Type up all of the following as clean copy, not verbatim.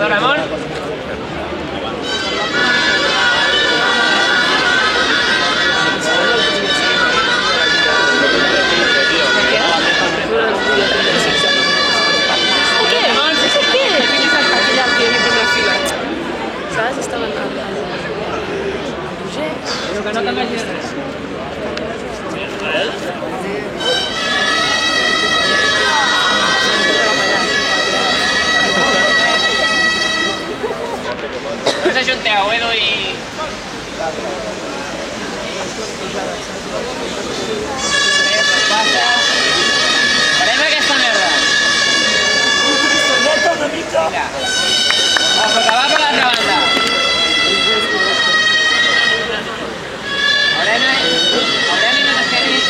Ramón. ¿Sabes? Estaban al Pero que no canvies res. No us ajunteu, Edu i... Passa. Farem aquesta merda. Mira. Va, que va per l'altra banda. Aureli no t'esqueris.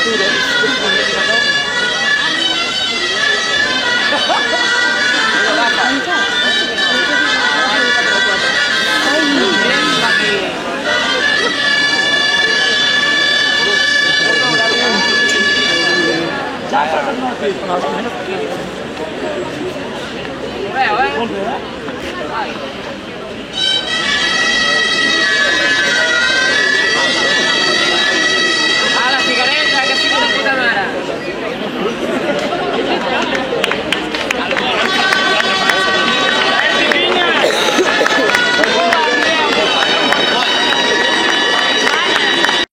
Veu, eh?